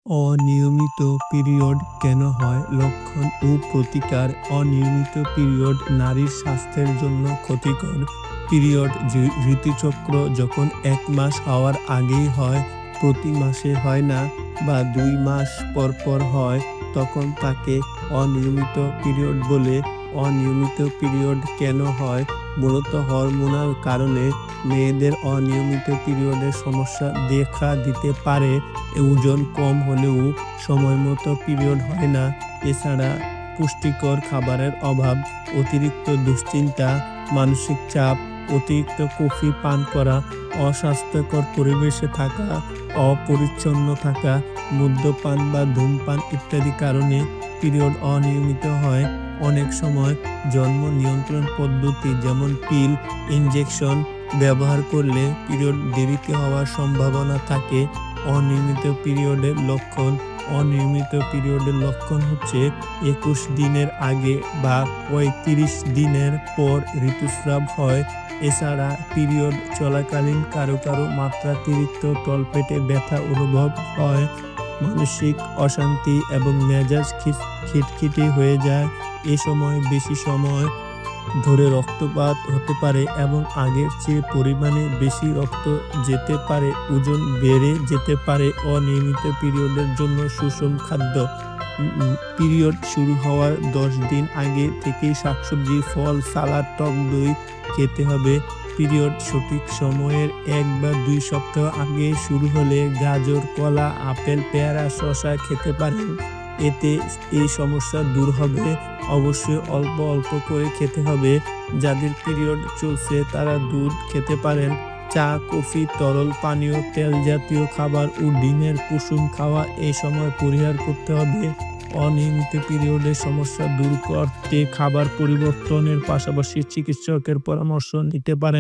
অনিয়মিত পিরিয়ড কেন হয়? লক্ষণ ও প্রতিকার। অনিয়মিত পিরিয়ড নারীর স্বাস্থ্যের জন্য ক্ষতিকর। পিরিয়ড ঋতুচক্র যখন ১ মাস হওয়ার আগেই হয়, প্রতি মাসে হয় না বা ২ মাস পর পর হয়, তখন তাকে অনিয়মিত পিরিয়ড বলে। অনিয়মিত পিরিয়ড কেন হয়? মূলত হরমোনাল কারণে মেয়েদের অনিয়মিত পিরিয়ডের সমস্যা দেখা দিতে পারে। ওজন কম হলেও সময়মতো পিরিয়ড হয় না। এছাড়া পুষ্টিকর খাবারের অভাব, অতিরিক্ত দুশ্চিন্তা, মানসিক চাপ, অতিরিক্ত কফি পান করা, অস্বাস্থ্যকর পরিবেশে থাকা, অপরিচ্ছন্ন থাকা, মদ্যপান বা ধূমপান ইত্যাদি কারণে পিরিয়ড অনিয়মিত হয়। অনেক সময় জন্ম নিয়ন্ত্রণ পদ্ধতি যেমন পিল, ইনজেকশন ব্যবহার করলে পিরিয়ড দেরিতে হওয়ার সম্ভাবনা থাকে। অনিয়মিত পিরিয়ডের লক্ষণ। অনিয়মিত পিরিয়ডের লক্ষণ হচ্ছে ২১ দিনের আগে বা ৩৫ দিনের পর ঋতুস্রাব হয়। এছাড়া পিরিয়ড চলাকালীন কারো কারো মাত্রাতিরিক্ত তলপেটে ব্যথা অনুভব হয়, মানসিক অশান্তি এবং মেজাজ খিটখিটে হয়ে যায়। এ সময় বেশি সময় ধরে রক্তপাত হতে পারে এবং আগের চেয়ে পরিমাণে বেশি রক্ত যেতে পারে, ওজন বেড়ে যেতে পারে। অনিয়মিত পিরিয়ডের জন্য সুষম খাদ্য। পিরিয়ড শুরু হওয়ার ১০ দিন আগে থেকেই শাকসবজি, ফল, সালাদ, টক দই খেতে হবে। পিরিয়ড সঠিক সময়ের ১ বা ২ সপ্তাহ আগে শুরু হলে গাজর, কলা, আপেল, পেয়ারা, শসা খেতে পারেন। এতে এই সমস্যা দূর হবে। অবশ্যই অল্প অল্প করে খেতে হবে। যাদের পিরিয়ড চলছে তারা দুধ খেতে পারেন। চা, কফি, তরল পানীয়, তেল জাতীয় খাবার ও ডিমের কুসুম খাওয়া এই সময় পরিহার করতে হবে। অনিয়মিত পিরিয়ডের সমস্যা দূর করতে খাবার পরিবর্তনের পাশাপাশি চিকিৎসকের পরামর্শ নিতে পারেন।